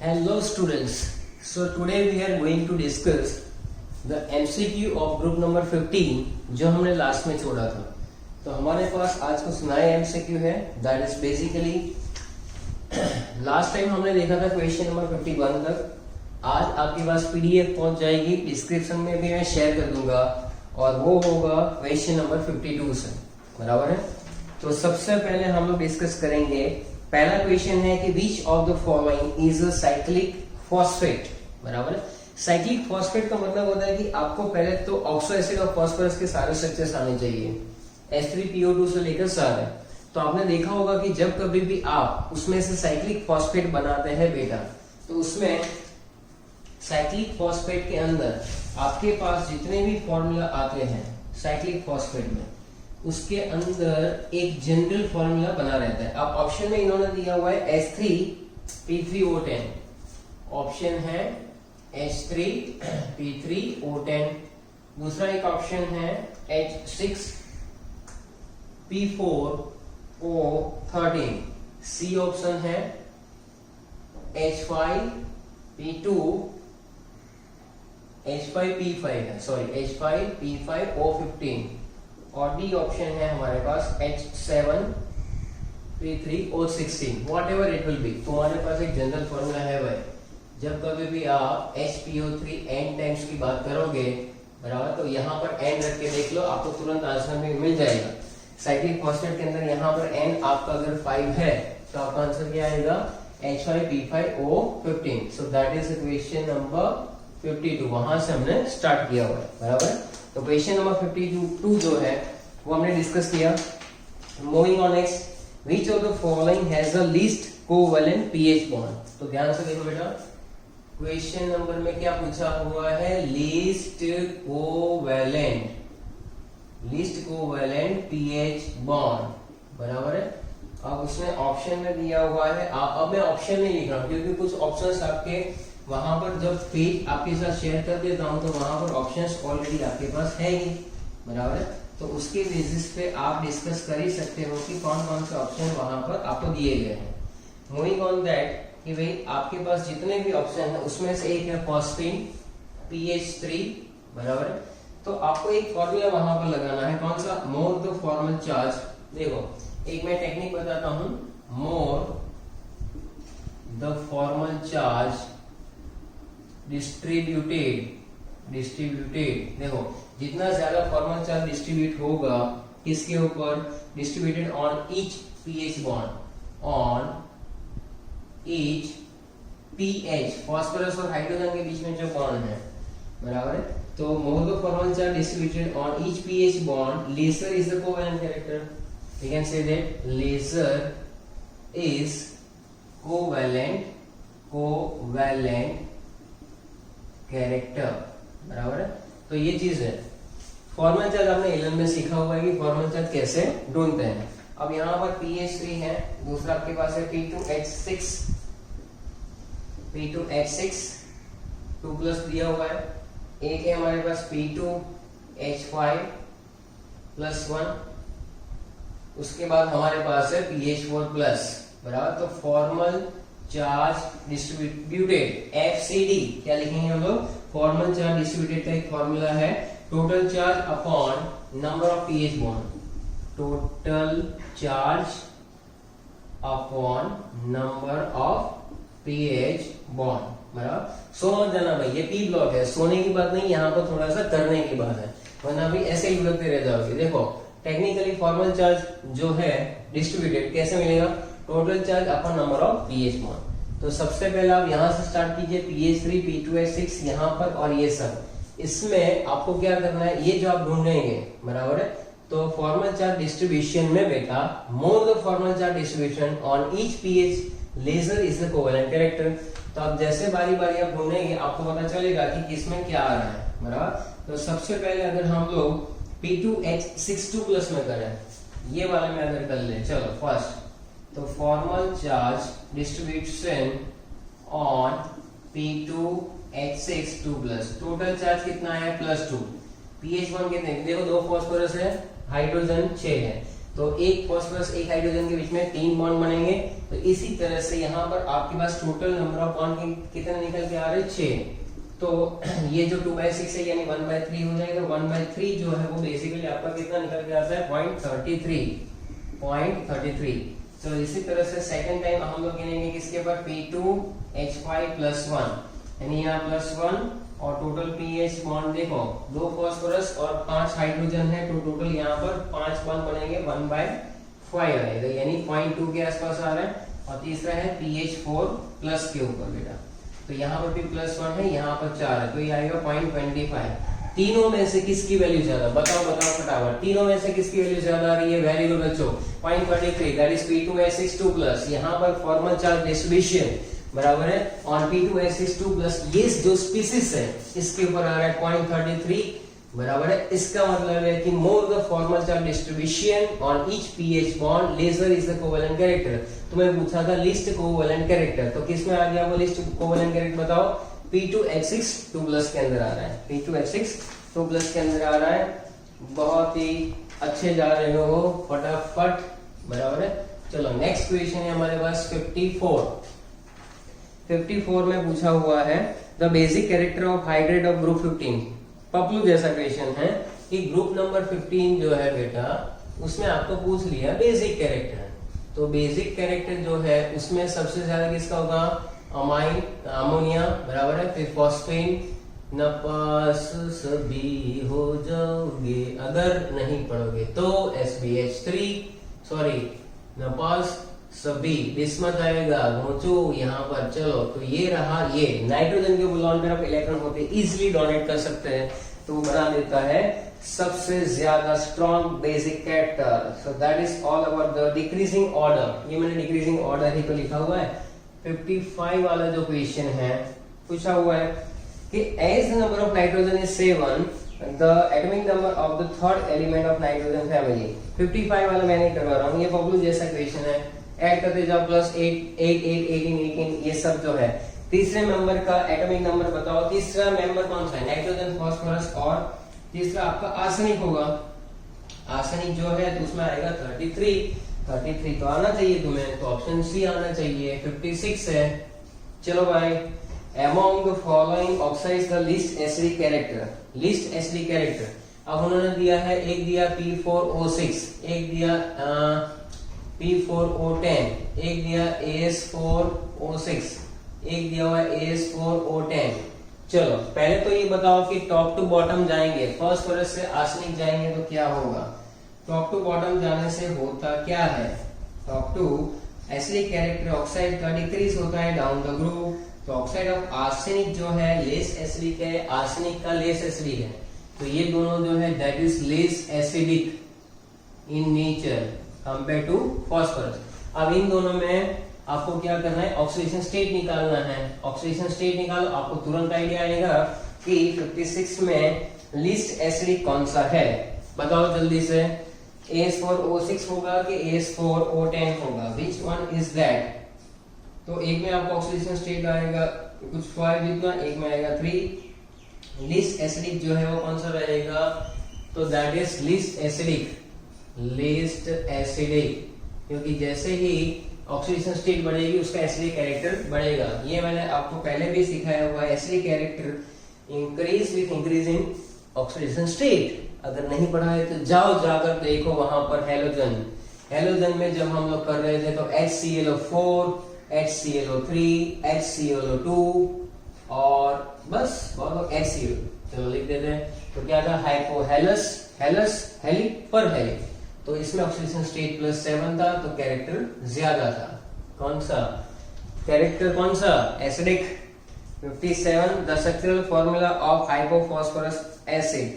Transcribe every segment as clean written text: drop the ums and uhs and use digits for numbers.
Hello students. So today we are going to discuss the MCQ of group number 15 जो हमने last में छोड़ा था। तो हमारे पास आज कुछ नया MCQ है, that is basically last time हमने देखा था क्वेश्चन नंबर 51 तक। आज आपके पास PDF पहुंच जाएगी, डिस्क्रिप्शन में भी मैं शेयर कर दूंगा और वो होगा क्वेश्चन नंबर 52 से, बराबर है। तो सबसे पहले हम लोग डिस्कस करेंगे। पहला क्वेश्चन है कि which of the following is a cyclic phosphate, बराबर है। साइक्लिक फॉस्फेट का मतलब होता है कि आपको पहले तो ऑक्सो एसिड और फास्फोरस के सारे स्ट्रक्चर्स आने चाहिए, H3PO2 से लेकर सारे। तो आपने देखा होगा कि जब कभी भी आप उसमें से साइक्लिक फॉस्फेट बनाते हैं बेटा, तो उसमें साइक्लिक फॉस्फेट के अंदर आपके पास जितने भी फॉर्मूला आते हैं साइक्लिक फॉस्फेट में, उसके अंदर एक जनरल फॉर्मूला बना रहता है। अब ऑप्शन में इन्होंने दिया हुआ है H3P3O10, ऑप्शन है H3P3O10। दूसरा एक ऑप्शन है H6P4O13, सी ऑप्शन है H5P5O15 और डी ऑप्शन है हमारे पास H7P3O16। What ever it will be, तुम्हारे पास एक जनरल फॉर्मूला है भाई। जब कभी भी आप HPO3 n टाइम्स की बात करोगे, बराबर, तो यहाँ पर n रख के देख लो, आपको तुरंत आंसर में मिल जाएगा। साइक्लिक फॉस्फेट के अंदर यहाँ पर n आपका अगर 5 है तो आपका आंसर क्या आएगा, H5P5O15। So that is question number 52। वहां से हमने स्टार्ट किया हुआ है, बराबर। तो क्वेश्चन नंबर 52 जो है वो हमने डिस्कस किया। Moving on next, which of the following has a least covalent pH bond. तो ध्यान से देखो बेटा, क्वेश्चन नंबर में क्या पूछा हुआ है, लीस्ट कोवेलेंट पीएच बॉन्ड, बराबर है। अब उसने ऑप्शन में दिया हुआ है, अब मैं ऑप्शन नहीं लिख रहा हूं क्योंकि कुछ ऑप्शंस आपके वहां पर जब पेज आपके साथ शेयर कर देता हूं तो वहां पर ऑप्शंस ऑलरेडी आपके पास है ही, बराबर है। तो उसके बेसिस पे आप डिस्कस कर ही सकते हो कि कौन कौन से ऑप्शन वहां पर आपको दिए गए हैं। मूविंग ऑन दैट, कि भाई आपके पास जितने भी ऑप्शन है उसमें से एक है फॉस्फीन PH3, बराबर है। तो आपको एक फॉर्मूला वहां पर लगाना है, कौन सा, मोर द फॉर्मल चार्ज। देखो एक मैं टेक्निक बताता हूं, more the formal charge distributed. देखो जितना ज्यादा फॉर्मल चार्ज डिस्ट्रीब्यूट होगा किसके ऊपर, distributed on each PH bond, on each PH, phosphorus और हाइड्रोजन के बीच में जो बॉन्ड है, बराबर है। तो more the formal charge distributed on each PH bond, lesser is the covalent character. We can say that lesser is covalent character, बराबर है। तो ये चीज है। फॉर्मल चार्ज आपने 11 में सीखा हुआ है कि फॉर्मल चार्ज कैसे ढूंढते हैं। अब यहाँ पर PH3 है, दूसरा आपके पास है P2H6 2 प्लस दिया हुआ है, एक है हमारे पास P2H5+1, उसके बाद हमारे पास है PH4 प्लस, बराबर। तो फॉर्मल चार्ज डिस्ट्रीब्यूटेड FCD क्या लिखेंगे हम लोग, फॉर्मल चार्ज डिस्ट्रीब्यूटेड का एक फॉर्मूला है, total charge upon number of pH bond, total charge upon number of pH bond, बराबर। सो मत जाना भाई, ये पी ब्लॉक है, सोने की बात नहीं, यहाँ पर थोड़ा सा करने की बात है, वरना भी ऐसे ही उलझते रह जाओगे। देखो टेक्निकली फॉर्मल चार्ज जो है डिस्ट्रीब्यूटेड कैसे मिलेगा, total charge upon number of pH bond. तो सबसे पहले आप यहां से स्टार्ट कीजिए, PH3 P2H6 यहाँ पर और ये सब, इसमें आपको क्या करना है, ये जो आप ढूंढेंगे, बराबर है। तो फॉर्मल चार्ज डिस्ट्रीब्यूशन में बेटा, more the formal charge distribution on each PH lesser is the covalent character. तो आप जैसे बारी बारी आप ढूंढेंगे आपको पता चलेगा कि किसमें क्या आ रहा है, बराबर। तो सबसे पहले अगर हम लोग P2H6 2 प्लस में करें, ये वाले में अगर कर ले, चलो फर्स्ट, तो formal charge distribution on P2H6 2 plus, total charge कितना है +2, PH1 कितने, देखो 2 फास्फोरस है, हाइड्रोजन 6 है, तो एक फॉस्फोरस एक हाइड्रोजन के बीच में 3 बॉन्ड बनेंगे। तो इसी तरह से यहाँ पर आपके पास टोटल नंबर ऑफ बॉन्ड कितने निकल के आ रहे हैं, 6। तो ये जो 2/6 है यानी 1/3 हो जाएगा। 1/3 जो है वो बेसिकली आपका कितना निकल के आता है, 0.33। चलो इसी तरह से सेकंड टाइम हम लोग गिनेंगे किसके ऊपर, P2H5+1 यानी यहाँ +1 और टोटल पीएच बॉन्ड देखो 2 फास्फोरस और 5 हाइड्रोजन है, तो टोटल यहाँ पर 5 बॉन्ड बनेंगे, 1/5 आएगा यानी 0.2 के आसपास आ रहा है। और तीसरा है PH4+ के ऊपर बेटा, तो यहाँ पर भी +1 है, यहाँ पर 4 है, तो ये आएगा 0.25। तीनों में से किसकी वैल्यू ज्यादा, बताओ फटाफट, तीनों में से किसकी वैल्यू ज्यादा आ रही है, वेरी गुड बच्चों, 0.23 दैट इज P2H62+। यहाँ पर फॉर्मल चार्ज डिस्ट्रीब्यूशन बराबर है और P2H62+, ये जो स्पीसीज है इसके ऊपर आ रहा है 0.33 बराबर है। इसका मतलब है कि more the formal charge distribution on each PH bond lesser is the covalent character. तुम्हें पूछा था लिस्ट कोवेलेंट कैरेक्टर, तो किस में आ गया वो लिस्ट कोवेलेंट कैरेक्टर, बताओ, P2H62+ के अंदर आ रहा है, P2H62+ के अंदर आ रहा है। बहुत ही अच्छे जा रहे हो फटाफट बराबर है। चलो नेक्स्ट क्वेश्चन है हमारे पास 54 में पूछा हुआ है the basic character of hydrate of group 15। Paplu जैसा क्वेश्चन है कि ग्रुप नंबर 15 जो है बेटा उसमें आपको पूछ लिया बेसिक कैरेक्टर, तो बेसिक कैरेक्टर जो है उसमें सबसे ज्यादा किसका होगा, अमाइन अमोनिया बराबर है, फिर फॉस्फेन, नपास सभी हो जाओगे अगर नहीं पढ़ोगे तो SbH3 सॉरी नपास सभी, बिस्मत आएगा, घोंचो यहाँ पर। चलो तो ये रहा, ये नाइट्रोजन के बोलॉन पे आप इलेक्ट्रॉन होते इजिली डोनेट कर सकते हैं, तो बना देता है सबसे ज्यादा strong basic character. So that is all about the decreasing order. ये मैंने डिक्रीजिंग ऑर्डर ही तो लिखा हुआ है। 55 वाला जो क्वेश्चन है पूछा हुआ है कि as the number of nitrogen is 7 the atomic number of the third element of nitrogen family. 55 वाला मैं नहीं करवा रहा हूँ, ये पब्लू जैसा क्वेश्चन है, ऐड करते जाओ, +8 8 8 18 ये सब जो है। तीसरे मेंबर का एटॉमिक नंबर बताओ, तीसरा मेंबर कौन सा है, नाइट्रोजन, फास्फोरस और तीसरा आपका आर्सेनिक होगा। आर्सेनिक जो है तो उसमें आएगा 33 तो आना चाहिए तुम्हें, तो ऑप्शन सी आना चाहिए। 56 है, चलो भाई, among the following oxides the least acidic character। अब उन्होंने दिया है, एक दिया P4O6, एक दिया P4O10, एक दिया AS4O6, एक दिया हुआ AS4O10। चलो पहले तो ये बताओ कि टॉप टू बॉटम जाएंगे, फास्फोरस से आर्सेनिक जाएंगे तो क्या होगा। टॉप टू बॉटम जाने से होता क्या है, top to acidic character oxide का डिक्रीज होता है डाउन द ग्रुप। तो ऑक्साइड ऑफ आर्सेनिक जो है लेस एसिडिक है, आर्सेनिक का लेस एसिडिक है, तो ये दोनों जो है that is less acidic in nature compare to phosphorus. अब इन दोनों में आपको क्या करना है, ऑक्सीडेशन स्टेट निकालना है। ऑक्सीडेशन स्टेट निकालो, आपको तुरंत आइडिया आएगा कि 56 में लीस्ट एसिडिक कौन सा है, बताओ जल्दी से। AS4O6 होगा कि AS4O10 होगा, विच वन इज दैट। तो एक में आपको ऑक्सीडेशन स्टेट आएगा कुछ 5 जितना, एक में आएगा 3। लीस्ट एसिडिक जो है वो कौन सा रहेगा, तो दैट इज लीस्ट एसिडिक, क्योंकि जैसे ही ऑक्सीडेशन स्टेट बढ़ेगी उसका एसिडिक कैरेक्टर बढ़ेगा। ये मैंने आपको पहले भी सिखाया हुआ है, acidic character increase with increase in oxidation state. अगर नहीं पढ़ा है तो जाओ जाकर देखो वहां पर हेलोजन में जब हम लोग कर रहे थे तो HClO4, HClO3, HClO2 और बस बहुत HCl, चलो लिख देते हैं। तो क्या था, हाइपोहेलस, हेलिक पर हेलिक, तो इसमें ऑक्सीडेशन स्टेट +7 था तो कैरेक्टर ज्यादा था। कौन सा कैरेक्टर, कौन सा, acidic. 57 the structural formula of hypophosphorous acid.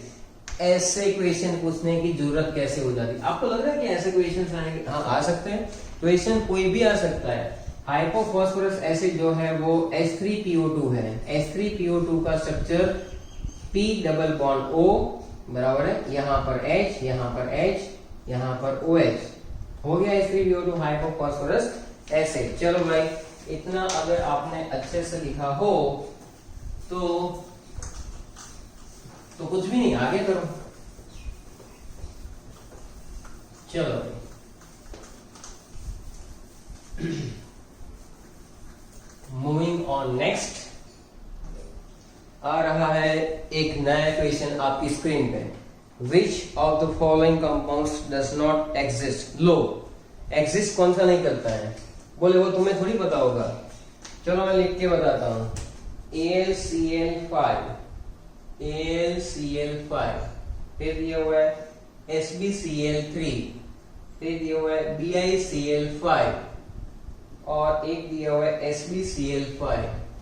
ऐसे क्वेश्चन पूछने की जरूरत कैसे हो जाती, आपको लग रहा है कि ऐसे क्वेश्चन आएंगे? हाँ आ सकते हैं, क्वेश्चन कोई भी आ सकता है। हाइपोफॉस्फोरस एसिड जो है वो H3PO2 है, H3PO2 का structure P double bond O बराबर है, यहाँ पर H, यहाँ पर H, यहाँ पर OH हो गया H3PO2 हाइपोफॉस्फोरस एसिड। चलो भाई इतना अगर आपने अच्छे से लिखा हो तो कुछ भी नहीं, आगे करो। चलो मूविंग ऑन नेक्स्ट, आ रहा है एक नया क्वेश्चन आपकी स्क्रीन पे। Which of the following compounds does not exist. Low, exist कौन सा नहीं करता है? बोले वो तुम्हें थोड़ी पता होगा। चलो मैं लिख के बताता हूं। AlCl5, AlCl5, फिर दिया हुआ है SbCl3, फिर दिया हुआ है BiCl5 और एक दिया हुआ है SbCl5।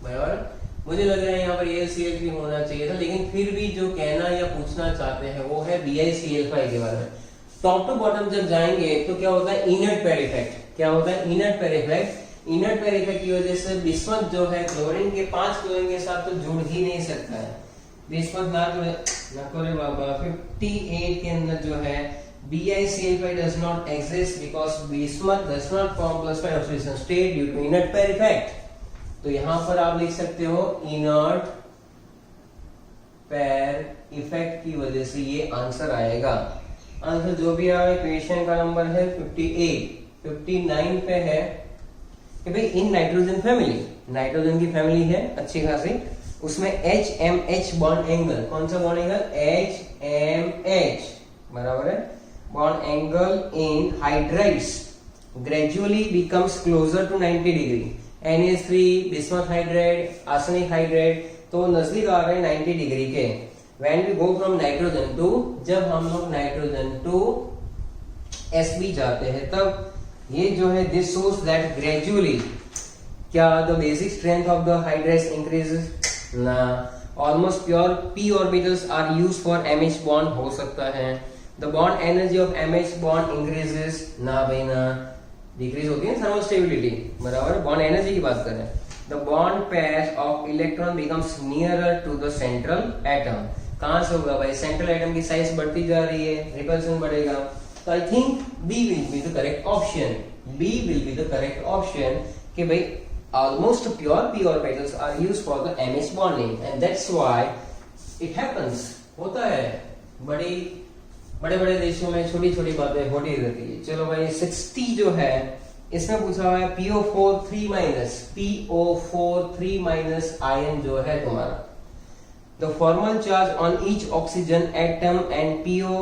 बराबर, मुझे लग रहा है यहाँ पर AlCl भी होना चाहिए था, लेकिन फिर भी जो कहना या पूछना चाहते हैं वो है BiCl5 के बारे में। टॉप टू बॉटम जब जाएंगे तो क्या होता है? Inert pair effect. क्या होता है? Inert pair effect. Inert pair effect की वजह से बिस्मथ जो है क्लोरीन के 5 क्लोरीन के साथ तो जुड़ ही नहीं सकता है। बिस्मथ ना करे बाबा। 58 के अंदर जो है BiCl5 does not exist because bismuth does not form +5 oxidation state due to inert pair effect। तो यहां पर आप लिख सकते हो इनर्ट पेयर इफेक्ट की वजह से ये आंसर आएगा। आंसर जो भी आए, क्वेश्चन का नंबर है 58, 59 पे है कि भाई इन नाइट्रोजन फैमिली, नाइट्रोजन की फैमिली है अच्छी खासी, उसमें HMH बॉन्ड एंगल, कौन सा बॉन्ड एंगल? HMH, बराबर है। Bond angle in hydrides gradually becomes closer to 90 degree. NH3, bismuth hydride, arsenic hydride, तो नजदीक आ रहे 90 डिग्री के। When we go from nitrogen to, जब हम लोग नाइट्रोजन टू Sb जाते हैं तब ये जो है दिस शोज दैट ग्रेजुअली क्या the basic strength of the hydrides increases ना। Almost pure p orbitals are used for MH bond हो सकता है। The bond energy of MH bond increases ना भाई ना, डिक्रीज होती है थर्मल स्टेबिलिटी। बराबर, बॉन्ड एनर्जी की बात करें। The bond pairs of electron becomes nearer to the central atom. कहां से होगा भाई? सेंट्रल एटम की साइज बढ़ती जा रही है, रिपल्सन बढ़ेगा। तो I think B will be the correct option. B will be the correct option कि भाई almost pure p orbitals are used for the MH bonding and that's why it happens. होता है बड़े बड़े देशों में छोटी छोटी बातें होती रहती है। चलो भाई 60 जो है इसमें पूछा हुआ है PO4 3 माइनस आयन जो है तुम्हारा। The formal charge on each oxygen atom and PO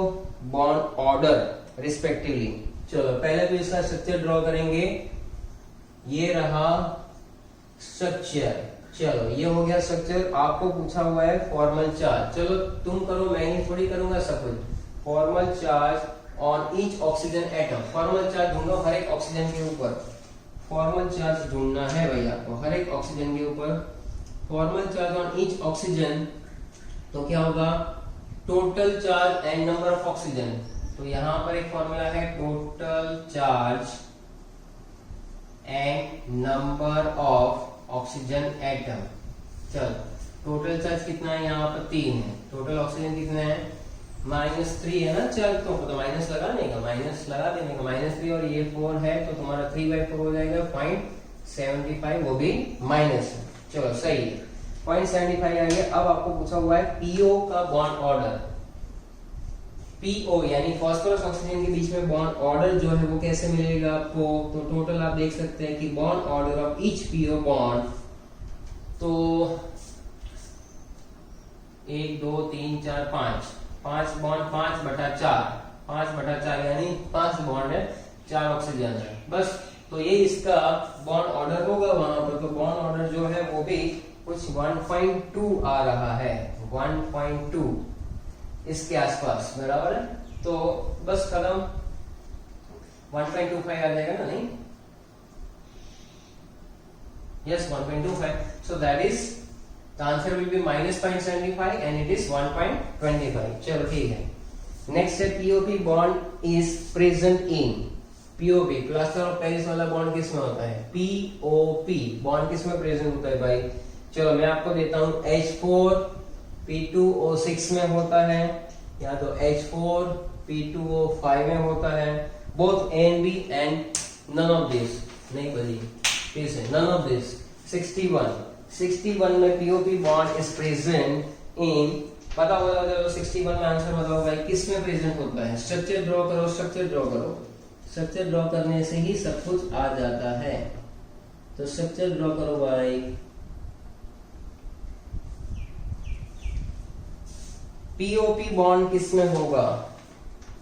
bond order respectively। चलो पहले तो इसका स्ट्रक्चर ड्रॉ करेंगे। ये रहा स्ट्रक्चर। चलो ये हो गया स्ट्रक्चर। आपको पूछा हुआ है फॉर्मल चार्ज। चलो तुम करो, मैं ही थोड़ी करूंगा सब कुछ। Formal charge on each oxygen atom. Formal charge ढूंढो हर एक ऑक्सीजन के ऊपर। फॉर्मल चार्ज ढूंढना है भैया आपको हर एक ऑक्सीजन के ऊपर। Formal charge on each oxygen तो क्या होगा? Total charge and number of oxygen. तो यहां पर एक फॉर्मूला है total charge and number of oxygen atom. चल टोटल चार्ज कितना है? यहाँ पर 3 है। टोटल ऑक्सीजन कितने हैं? -3 है ना। चल तो माइनस लगाने का, माइनस लगा देने का, -3 और ये 4 है तो तुम्हारा 3/4 हो जाएगा 0.75, वो भी माइनस है। चलो सही है, 0.75 आ गया। अब आपको पूछा हुआ है PO का बॉन्ड ऑर्डर। PO यानी फास्फोरस ऑक्सीजन के बीच में बॉन्ड ऑर्डर जो है वो कैसे मिलेगा आपको? तो टोटल आप देख सकते हैं कि bond order of each PO bond, तो 1 2 3 4 5 बॉन्ड 5/4 यानी 5 बॉन्ड है, 4 ऑक्सीजन है बस। तो ये इसका बॉन्ड ऑर्डर होगा वहां पर। तो बॉन्ड ऑर्डर जो है वो भी कुछ 1.2 आ रहा है, 1.2 इसके आसपास। बराबर है, तो बस खत्म। 1.25 आ जाएगा ना? नहीं, yes 1.25। So that is the answer will be -0.75 and it is 1.25। चलो ठीक है। नेक्स्ट है POP bond is present in. POP plaster of Paris वाला बॉन्ड किसमें होता है? POP बॉन्ड किसमें प्रेजेंट होता है भाई? चलो मैं आपको देता हूं H4 P2O6 में होता है, या तो H4 P2O5 में होता है। Both A and B and none of this। नहीं बजी फिर से none of this। 61 में POP bond is present in. पता होगा चलो 61 में आंसर बताओ भाई किस में प्रेजेंट होता है? स्ट्रक्चर ड्रॉ करो, स्ट्रक्चर ड्रॉ करो। स्ट्रक्चर ड्रॉ करने से ही सब कुछ आ जाता है। तो स्ट्रक्चर ड्रॉ करो भाई। पीओपी बॉन्ड किसमें होगा?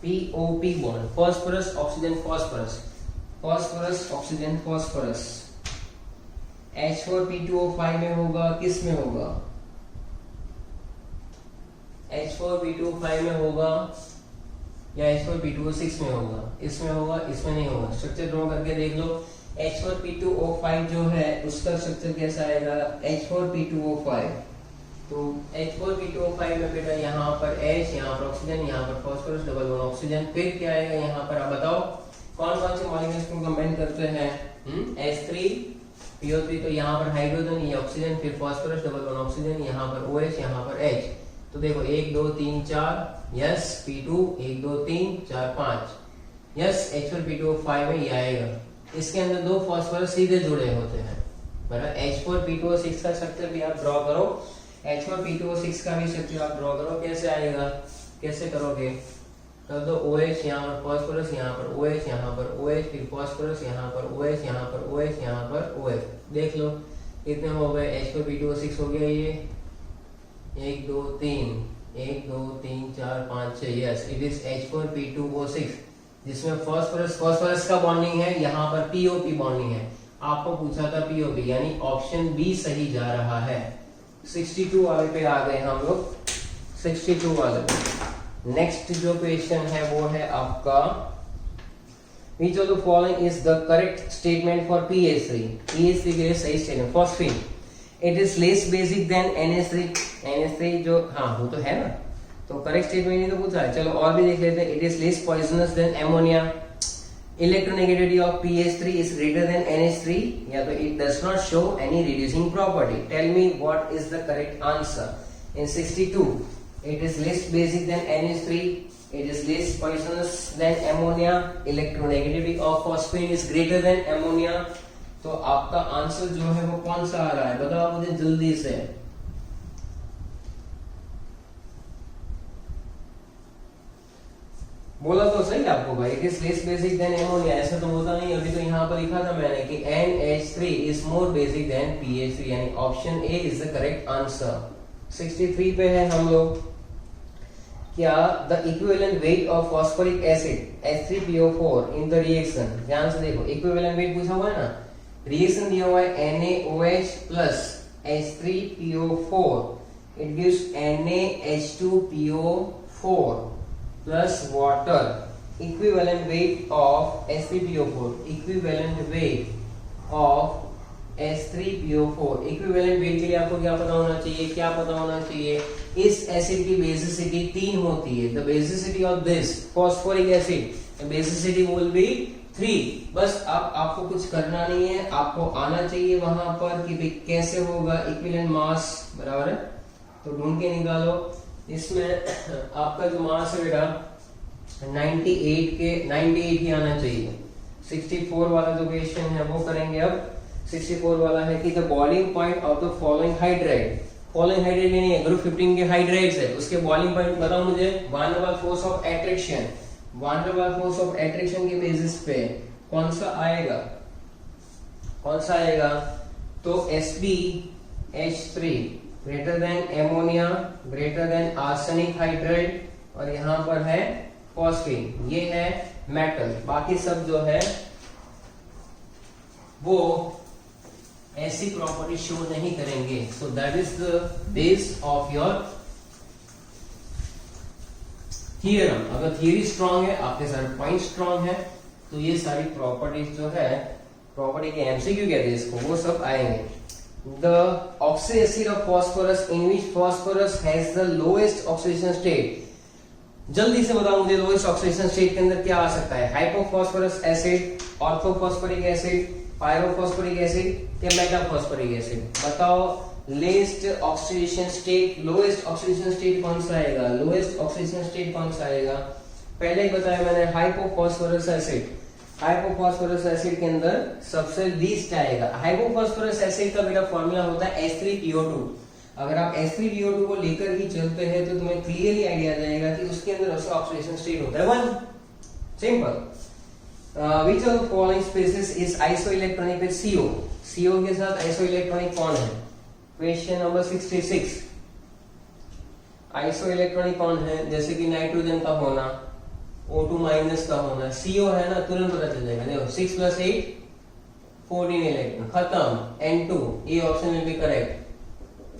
POP bond phosphorus oxygen phosphorus, phosphorus oxygen phosphorus. H4P2O5 में होगा, किस में होगा? H4P2O5 में होगा या H4P2O6 में होगा? इसमें होगा, इसमें नहीं होगा। स्ट्रक्चर ड्रॉ करके देख लो। H4P2O5 जो है उसका स्ट्रक्चर कैसा आएगा? H4P2O5। तो H4P2O5 में बेटा यहाँ पर H, यहाँ पर ऑक्सीजन, यहाँ पर फॉस्फोरस, डबल बॉन्ड ऑक्सीजन। फिर क्या आएगा यहाँ पर? आप बताओ कौन कौन से मॉलिक्यूल्स को कंबाइन करते हैं? H3PO3, तो यहाँ पर हाइड्रोजन, ये ऑक्सीजन, फिर फॉस्फोरस, डबल बॉन्ड ऑक्सीजन, यहाँ पर OH, यहाँ पर H। तो देखो 1 2 3 4, यस P2 1 2 3 4 5, यस H4P2O5 में ये आएगा। इसके अंदर 2 फॉस्फोरस सीधे जुड़े होते हैं, बराबर। H4P2O6 का स्ट्रक्चर भी आप ड्रॉ करो, H4P2O6 का भी स्ट्रक्चर आप ड्रॉ करो। कैसे आएगा? कैसे करोगे? कर दो OH, यहाँ पर फॉस्फोरस, यहाँ पर OH, यहाँ पर OH, फिर फॉस्फोरस, यहाँ पर OH, यहाँ पर OH, यहाँ पर OH। देख लो कितने हो गए? H4P2O6 हो गया ये 1 2 3, 1 2 3 4 5 6, यस इट इज H4P2O6, जिसमें फॉस्फोरस का बॉन्डिंग है, यहाँ पर POP बॉन्डिंग है। आपको पूछा था POP, यानी ऑप्शन बी सही जा रहा है। 62 वाले पे आ गए हम लोग, 62 वाले। नेक्स्ट जो क्वेश्चन है वो है आपका, which of the following is the correct statement for PH3? PH3 के लिए सही statement, phosphine. It is less basic than NH3। NH3 जो, हाँ वो तो है ना, तो करेक्ट स्टेटमेंट ही तो पूछा है। चलो और भी देख लेते हैं। It is less poisonous than ammonia। Electronegativity of PH3 is greater than NH3, या तो it does not show any reducing property। Tell me what is the correct answer in 62। It is less basic than NH3, it is less poisonous than ammonia, electronegativity of phosphine is greater than ammonia। तो आपका answer जो है वो कौन सा आ रहा है? बताओ मुझे जल्दी से। बोला तो सही आपको भाई, it is less basic than ammonia. ऐसा तो होता नहीं, अभी तो यहाँ पर लिखा था मैंने कि NH3 is more basic then PH3, यानी option A is the correct answer. 63 पे है हम लोग। क्या the equivalent weight of phosphoric acid H3PO4 in the reaction, ध्यान से देखो, इक्विवेलेंट वेट पूछा हुआ है ना, रिएक्शन दिया हुआ है NaOH plus H3PO4, it gives NaH2PO4 plus water। equivalent weight of H3PO4, equivalent weight of H3PO4, equivalent weight के लिए आपको क्या पता होना चाहिए? क्या पता होना चाहिए? इस एसिड की बेसिसिटी 3 होती है। The basicity of this phosphoric acid, basicity will be 3। बस आपको कुछ करना नहीं है, आपको आना चाहिए वहां पर कि कैसे होगा इक्विवेलेंट मास, बराबर है। तो ढूंढ के निकालो। इसमें आपका जो मास है बेटा 98 ही आना चाहिए। 64 वाला जो क्वेश्चन है वो करेंगे अब। 64 वाला है कि the boiling point of the following hydride, following hydride नहीं है, ग्रुप 15 के हाइड्राइड्स है, उसके बॉइलिंग पॉइंट बताओ मुझे। Van der Waals force of attraction, van der Waals force of attraction के बेसिस पे कौन सा आएगा? कौन सा आएगा? तो SbH3 greater than ammonia, greater than arsenic hydride, और यहां पर है फॉस्फीन, ये है मेटल। बाकी सब जो है वो ऐसी प्रॉपर्टी शो नहीं करेंगे। So that is the base of your theorem. अगर थियरी स्ट्रांग है, आपके सारे पॉइंट स्ट्रांग है, तो ये सारी प्रॉपर्टीज जो है, प्रॉपर्टी के एमसीक्यू कहते हैं इसको, वो सब आएंगे। The oxide acid of phosphorus in which phosphorus has the lowest oxidation state। जल्दी से बताओ मुझे, लोएस्ट ऑक्सीडेशन स्टेट के अंदर क्या आ सकता है? Hypophosphorous acid, orthophosphoric acid, pyrophosphoric acid या मेटाफॉस्फोरिक एसिड? बताओ least oxidation state, lowest oxidation state कौन सा आएगा? लोएस्ट ऑक्सीडेशन स्टेट कौन सा आएगा? पहले ही बताया मैंने, हाइपोफॉस्फोरस एसिड। हाइपोफॉस्फोरस एसिड के अंदर सबसे लीस्ट आएगा। हाइपोफॉस्फोरस एसिड का बेटा फॉर्मूला होता है H3PO2। अगर आप H3PO2 को लेकर ही चलते हैं तो तुम्हें क्लियरली आइडिया आ जाएगा कि उसके अंदर उसका ऑक्सीडेशन स्टेट होता है 1। Simple. Which of the following species is isoelectronic with CO? CO के साथ आइसोइलेक्ट्रॉनिक कौन है? Question number 66। आइसोइलेक्ट्रॉनिक कौन है? जैसे कि नाइट्रोजन का होना, O2 माइनस का होना, CO है ना, तुरंत पता चल जाएगा। देखो 6 + 8 14 इलेक्ट्रॉन, खत्म। N2, ये option will be correct,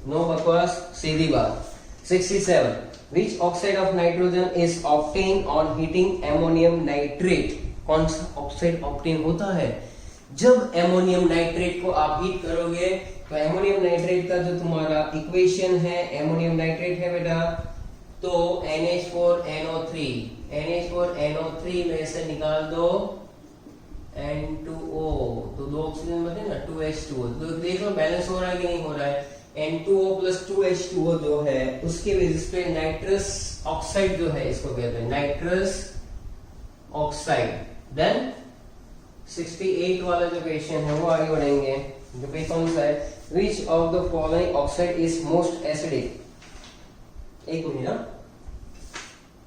no बकवास, सीधी बात। 67, which oxide of nitrogen is obtained on heating ammonium nitrate? कौन सा ऑक्साइड ऑब्टेन होता है जब एमोनियम नाइट्रेट को आप हीट करोगे? तो एमोनियम नाइट्रेट का जो तुम्हारा इक्वेशन है, एमोनियम नाइट्रेट है बेटा, तो NH4NO3, NH4NO3 में से निकाल दो N2O, तो दो ऑक्सीजन बचे ना, 2H2O। तो देख लो बैलेंस हो रहा है कि नहीं हो रहा है। N2O + 2H2O जो है उसके बेसिस पे नाइट्रस ऑक्साइड जो है, इसको कहते हैं नाइट्रस ऑक्साइड। देन 68 वाला जो क्वेश्चन है वो आगे बढ़ेंगे। जो पे कौन सा है? Which of the following oxide is most acidic? एक मिनट ना,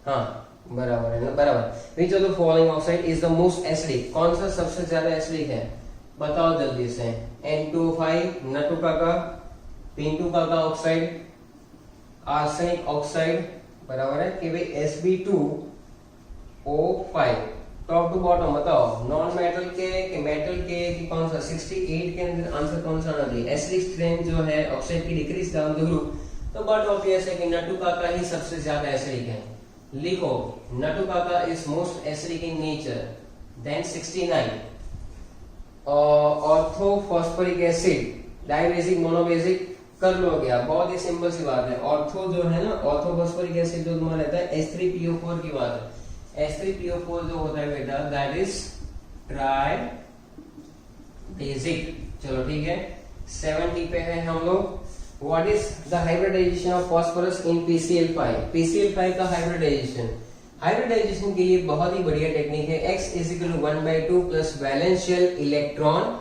हाँ बराबर है ना, बराबर। Which of the following oxide is the most acidic? कौन सा सबसे ज्यादा एसिडिक है? बताओ जल्दी से। N2O5 नटुका का, पिंटुका का ऑक्साइड, आर्सेनिक ऑक्साइड, बराबर है कि भाई Sb2O5। टॉप टू बॉटम बताओ, नॉन मेटल के कि मेटल के कि कौन सा? 68 के अंदर आंसर कौन सा आना चाहिए? एसिडिक स्ट्रेंथ जो है ऑक्साइड की डिक्रीज डाउन द ग्रुप, तो बट ऑब्वियस है कि नटुका का ही सबसे ज्यादा एसिडिक है। लिखो नटुका का is most acidic in nature. Then 69, ortho phosphoric acid, dibasic monobasic कर लोगे आप, बहुत ही सिंपल सी बात है। ऑर्थो जो है ना, ऑर्थो फॉस्फोरिक एसिड जो तुम्हारा रहता है H3PO4 की बात है। H3PO4 जो होता है बेटा, दैट इज ट्राई बेसिक। चलो ठीक है, 70 पे है हम लोग। What is the hybridisation of phosphorus in PCl5? PCl5 का हाइब्रिडाइजेशन के लिए बहुत ही बढ़िया टेक्निक है। X = 1/2 plus valential electron,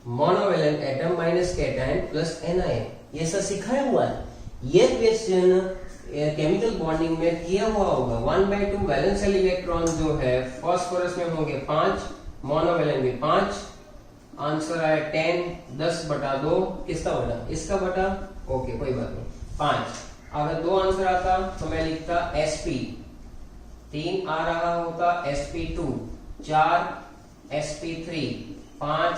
monovalent atom minus cation plus anion. ये सब सिखाया हुआ है। ये क्वेश्चन केमिकल बॉन्डिंग में किया हुआ होगा। 1/2 वैलेंशियल इलेक्ट्रॉन जो है फास्फोरस में होंगे 5, मोनोवैलेंट में 5। आंसर आया 10, 10/2 किसका बटा? इसका बटा। ओके कोई बात नहीं, 5। अगर 2 आंसर आता तो मैं लिखता Sp, 3 आ रहा होता Sp2, 4 Sp3, 5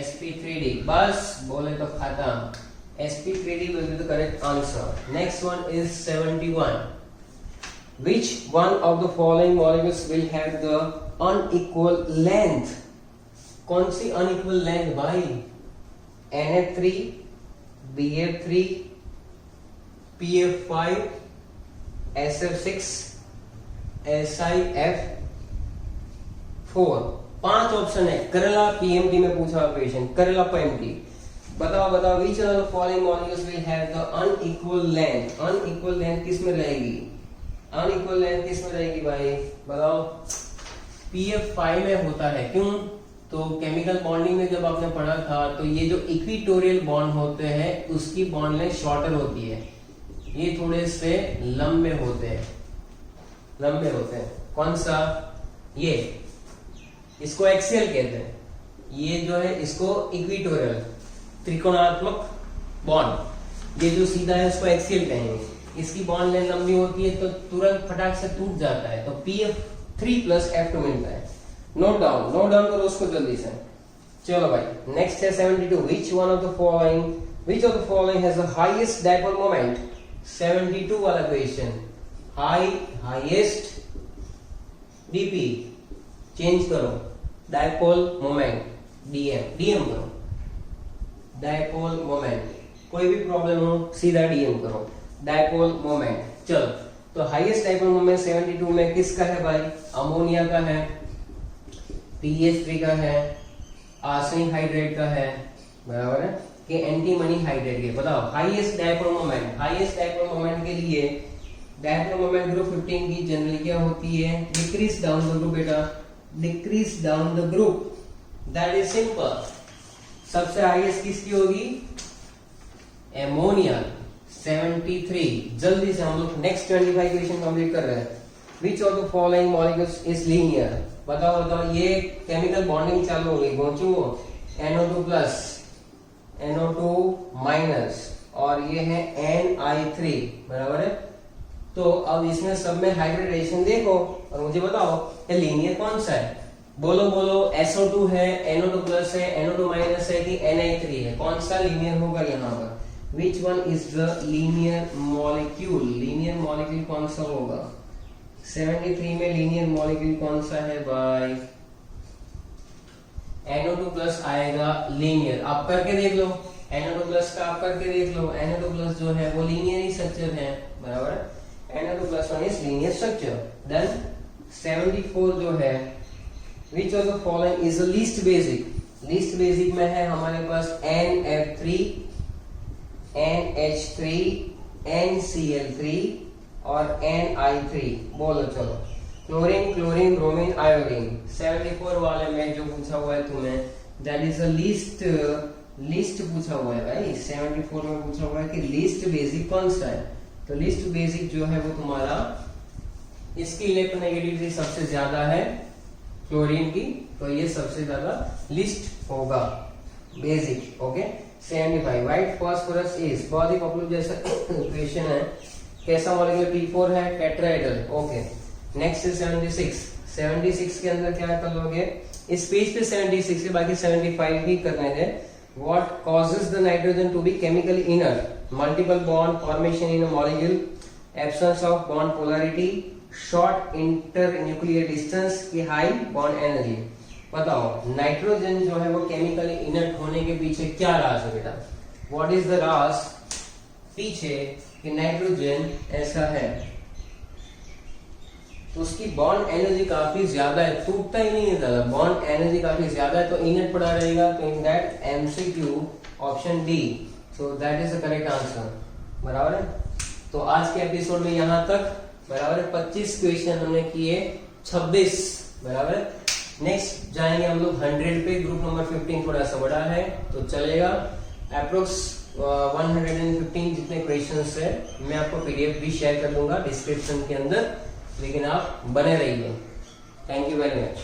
Sp3D। बस बोले तो खत्म। Sp3D will be the correct answer. Next one is 71. Which one of the following molecules will have the unequal length? कौन सी unequal length भाई? NF3, BF3, PF5, SF6, SiF4। 5 option है। Kerala PMT में पूछा question, Kerala PMT। बताओ which of the following molecules will have the unequal length? unequal length किस में रहेगी? unequal length किस में रहेगी भाई? बताओ। PF5 में होता है। क्यों? तो केमिकल बॉन्डिंग में जब आपने पढ़ा था तो ये जो इक्विटोरियल बॉन्ड होते हैं उसकी बॉन्ड लेंथ शॉर्टर होती है, ये थोड़े से लंबे होते हैं। कौन सा? ये, इसको एक्सियल कहते हैं। ये जो है इसको इक्विटोरियल, त्रिकोणात्मक बॉन्ड, ये जो सीधा है उसको एक्सियल कहेंगे। इसकी बॉन्ड लेंथ लंबी होती है तो तुरंत फटाक से टूट जाता है, तो PF3 + F2 मिलता है। नोट डाउन करो उसको जल्दी से। चलो भाई नेक्स्ट है 72। which of the following has the highest dipole moment? 72 वाला क्वेश्चन। हाईएस्ट DP चेंज करो, डायपोल मोमेंट DM करो। डायपोल मोमेंट, कोई भी प्रॉब्लम हो सीधा DM करो, डायपोल मोमेंट। चलो तो हाईएस्ट डायपोल मोमेंट 72 में किसका है भाई? अमोनिया का है, PH3 का है, आर्सेनिक हाइड्रेट का है, बराबर है कि एंटीमनी हाइड्रेट के। बताओ हाईएस्ट डायपोल मोमेंट के लिए डायपोल मोमेंट ग्रुप 15 की जनरली क्या होती है? डिक्रीज डाउन द ग्रुप बेटा, decrease down the group, that is simple. सबसे हाईएस्ट किसकी होगी? एमोनिया 73। जल्दी से हम लोग नेक्स्ट 25 क्वेश्चन कंप्लीट कर रहे हैं। Which of the following molecules is linear? बताओ बताओ, ये केमिकल बॉन्डिंग चालू हो गई, पहुंचू NO2 प्लस NO2 माइनस और ये है NI3 बराबर है। तो अब इसमें सब में हाइब्रिडेशन देखो और मुझे बताओ ये लीनियर कौन सा है, बोलो बोलो। SO2 है, NO2 प्लस है, NO2 माइनस है कि NI3 है, कौन सा लीनियर होगा यहाँ पर? Which one is the linear molecule? Linear molecule कौन सा होगा? 73 में लीनियर मॉलिक्यूल कौन सा है भाई? NO2 प्लस आएगा लीनियर। आप करके देख लो, NO2 प्लस का आप करके देख लो। NO2 प्लस जो है वो लीनियर ही स्ट्रक्चर है बराबर है। NO2 plus 1 is linear structure. Then 74 जो है, which of the following is the least basic? Least basic में है हमारे पास NF3, NH3, NCl3 और NI3। बोलो चलो, क्लोरीन क्लोरीन ब्रोमीन आयोडीन। 74 वाले में जो पूछा हुआ है तुम्हें, that is the least पूछा हुआ है भाई। 74 में पूछा हुआ है कि least basic कौन सा है, तो लिस्ट बेसिक जो है वो तुम्हारा, इसकी इलेक्ट्रोनेगेटिविटी सबसे ज्यादा है क्लोरीन की, तो ये सबसे ज्यादा लिस्ट होगा basic. Okay 75 white phosphorus is, बहुत ही पॉपुलर जैसा क्वेश्चन है, कैसा मॉलिक्यूल? P4 है, टेट्राहेड्रल। Okay next is 76। 76 के अंदर क्या कर लोगे इस पेज पे? 76 के बाकी 75 ही करने थे। What causes the nitrogen to be chemically inert? Multiple bond formation in a molecule, absence of bond polarity, short internuclear distance की high bond energy। बताओ नाइट्रोजन जो है वो केमिकली इनर्ट होने के पीछे क्या राज है बेटा? What is the राज पीछे कि नाइट्रोजन ऐसा है? तो उसकी बॉन्ड एनर्जी काफी ज्यादा है, टूटता ही नहीं है ज्यादा, बॉन्ड एनर्जी काफी ज्यादा है, तो इनर्ट पड़ा रहेगा। तो in that MCQ option D, so that is the correct answer बराबर है। तो आज के एपिसोड में यहाँ तक बराबर है। 25 क्वेश्चन हमने किए, 26 बराबर है। नेक्स्ट जाएंगे हम लोग 100 पे, ग्रुप नंबर 15 थोड़ा सा बड़ा है तो चलेगा। अप्रोक्स 115 जितने क्वेश्चंस है मैं आपको PDF भी शेयर कर दूंगा डिस्क्रिप्शन के अंदर, लेकिन आप बने रहिए। Thank you very much.